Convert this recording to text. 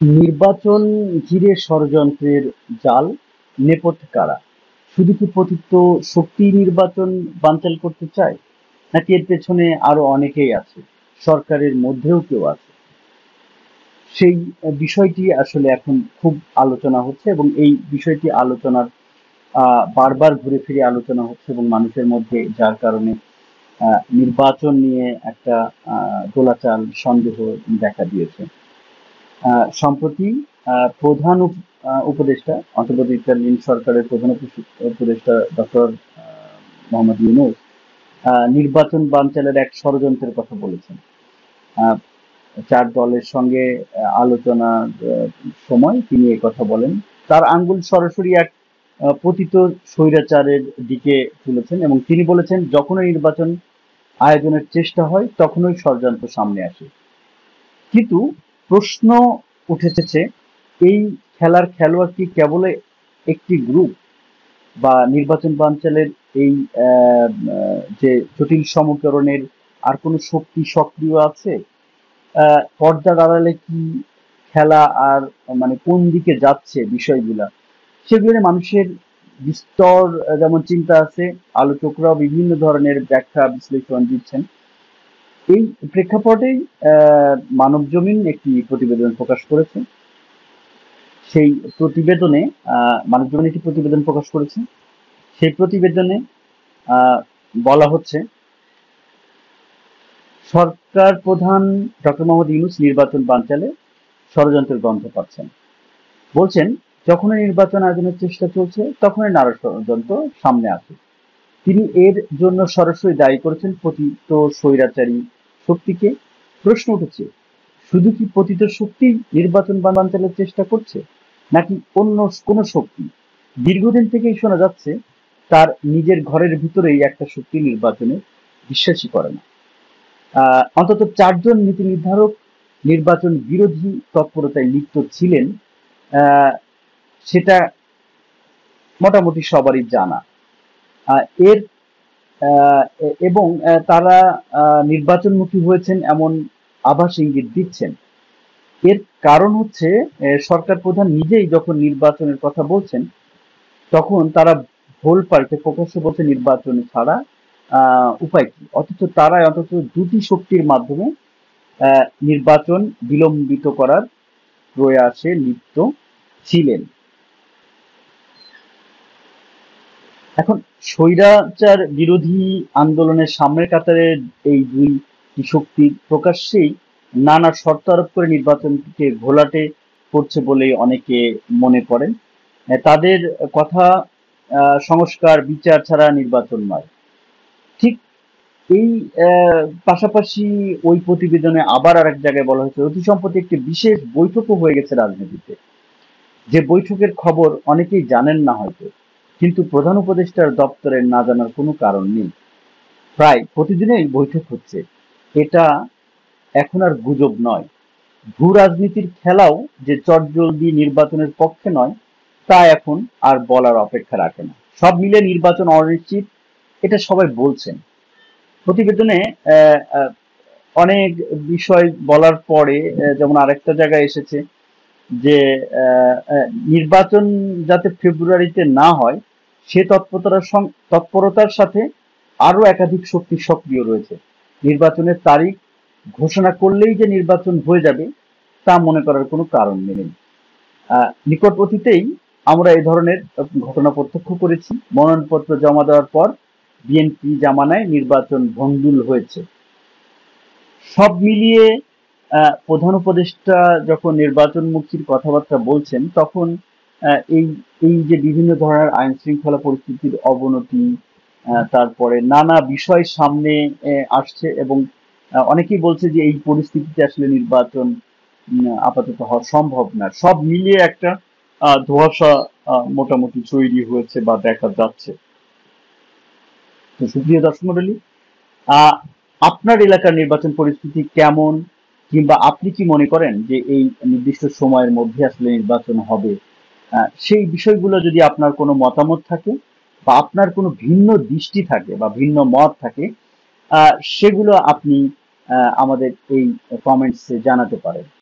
নির্বাচন ঘিরে ষড়যন্ত্রের জাল নেপথ্যে কারা? শুধু কি পতিত শক্তিই নির্বাচন বানচাল করতে চায়, নাকি এর পেছনে আরো অনেকেই আছে, সরকারের মধ্যেও কেউ আছে? সেই বিষয়টি আসলে এখন খুব আলোচনা হচ্ছে, এবং এই বিষয়টি আলোচনার বারবার ঘুরে ফিরে আলোচনা হচ্ছে, এবং মানুষের মধ্যে যার কারণে নির্বাচন নিয়ে একটা দোলাচাল সন্দেহ দেখা দিয়েছে। সম্প্রতি প্রধান উপদেষ্টা, অন্তর্বর্তীকালীন সরকারের প্রধান উপদেষ্টা ডক্টর মোহাম্মদ ইউনূস নির্বাচন বানচালের এক ষড়যন্ত্রের কথা বলেছেন। আহ, চার দলের সঙ্গে আলোচনার সময় তিনি কথা বলেন। তার আঙ্গুল সরাসরি এক পতিত স্বৈরাচারের দিকে তুলেছেন, এবং তিনি বলেছেন, যখনই নির্বাচন আয়োজনের চেষ্টা হয় তখনই ষড়যন্ত্র সামনে আসে। কিন্তু প্রশ্ন উঠেছে, এই খেলার খেলোয়াড় কি কেবল একটি গ্রুপ, বা নির্বাচন বানচালের এই যে জটিল সমীকরণের আর কোনো শক্তি সক্রিয় আছে? পর্দার আড়ালে কি খেলা, আর মানে কোন দিকে যাচ্ছে বিষয়গুলা, সেগুলো নিয়ে মানুষের বিস্তর যেমন চিন্তা আছে, আলোচকরাও বিভিন্ন ধরনের ব্যাখ্যা বিশ্লেষণ দিচ্ছেন। এই প্রেক্ষাপটেই মানবজমিন একটি প্রতিবেদন প্রকাশ করেছে। সেই প্রতিবেদনে মানবজমিন একটি প্রতিবেদন প্রকাশ করেছে। সেই প্রতিবেদনে আহ, বলা হচ্ছে, সরকার প্রধান ডক্টর মোহাম্মদ ইউনূস নির্বাচন বানচালে ষড়যন্ত্রের গন্ধ পাচ্ছেন। বলছেন, যখনই নির্বাচন আয়োজনের চেষ্টা চলছে তখনই নানা ষড়যন্ত্র সামনে আসে। তিনি এর জন্য সরাসরি দায়ী করেছেন পতিত স্বৈরাচারী শক্তিকে। প্রশ্ন উঠেছে, শুধু কি পতিত শক্তি নির্বাচন বানচালের চেষ্টা করছে, নাকি অন্য কোনো শক্তি? দীর্ঘদিন থেকেই শোনা যাচ্ছে, তার নিজের ঘরের ভিতরেই একটা শক্তি নির্বাচনে বিশ্বাসই করে না। অন্তত চারজন নীতি নির্ধারক নির্বাচন বিরোধী তৎপরতায় লিপ্ত ছিলেন, আহ, সেটা মোটামুটি সবারই জানা। এর এবং তারা নির্বাচনমুখী হয়েছেন এমন আভাস ইঙ্গিত দিচ্ছেন। এর কারণ হচ্ছে, সরকার প্রধান নিজেই যখন নির্বাচনের কথা বলছেন, তখন তারা ভুল পাল্টে প্রকাশ্যে বলছে নির্বাচন ছাড়া উপায় কি, অথচ তারা অন্তত দুটি শক্তির মাধ্যমে নির্বাচন বিলম্বিত করার প্রয়াসে লিপ্ত ছিলেন। এখন স্বৈরাচার বিরোধী আন্দোলনের সামনের কাতারে এই দুই শক্তি প্রকাশ্যেই নানা শর্ত আরোপ করে নির্বাচনকে ঘোলাটে করছে বলে অনেকে মনে করেন। তাদের কথা, সংস্কার বিচার ছাড়া নির্বাচন নয়। ঠিক এই পাশাপাশি ওই প্রতিবেদনে আবার আরেক জায়গায় বলা হয়েছে, অতি সম্প্রতি একটি বিশেষ বৈঠকও হয়ে গেছে রাজনীতিতে, যে বৈঠকের খবর অনেকেই জানেন না হয়তো, কিন্তু প্রধান উপদেষ্টার দপ্তরের না জানার কোনো কারণ নেই। প্রায় প্রতিদিনই বৈঠক হচ্ছে। এটা এখন আর গুজব নয়, ভূ রাজনীতির খেলাও যে চটজলদি নির্বাচনের পক্ষে নয়, তা এখন আর বলার অপেক্ষা রাখে না। সব মিলে নির্বাচন অনিশ্চিত, এটা সবাই বলছেন। প্রতিবেদনে আহ, আহ, অনেক বিষয় বলার পরে যেমন আরেকটা জায়গায় এসেছে যে নির্বাচন যাতে ফেব্রুয়ারিতে না হয়, সে তৎপরতার সাথে আরো একাধিক শক্তি সক্রিয় রয়েছে। নির্বাচনের তারিখ ঘোষণা করলেই যে নির্বাচন হয়ে যাবে, তা মনে করার কোনো কারণ নেই। নিকট অতীতেই আমরা এই ধরনের ঘটনা প্রত্যক্ষ করেছি। মনোনয়নপত্র জমা দেওয়ার পর বিএনপি জামানায় নির্বাচন ভণ্ডুল হয়েছে। সব মিলিয়ে প্রধান উপদেষ্টা যখন নির্বাচনমুখীর কথাবার্তা বলছেন, তখন এই এই যে বিভিন্ন ধরনের আইন শৃঙ্খলা পরিস্থিতির অবনতি, তারপরে নানা বিষয় সামনে আসছে, এবং অনেকেই বলছে যে এই পরিস্থিতিতে আসলে নির্বাচন আপাতত হওয়া সম্ভব না। সব মিলিয়ে একটা ধোঁয়াশা মোটামুটি তৈরি হয়েছে বা দেখা যাচ্ছে। তো সুপ্রিয় দর্শক মন্ডলী, আহ আপনার এলাকার নির্বাচন পরিস্থিতি কেমন, কিংবা আপনি কি মনে করেন যে এই নির্দিষ্ট সময়ের মধ্যে আসলে নির্বাচন হবে? সেই বিষয়গুলো যদি আপনার কোনো মতামত থাকে, বা আপনার কোনো ভিন্ন দৃষ্টি থাকে বা ভিন্ন মত থাকে, সেগুলো আপনি আমাদের এই কমেন্টসে জানাতে পারেন।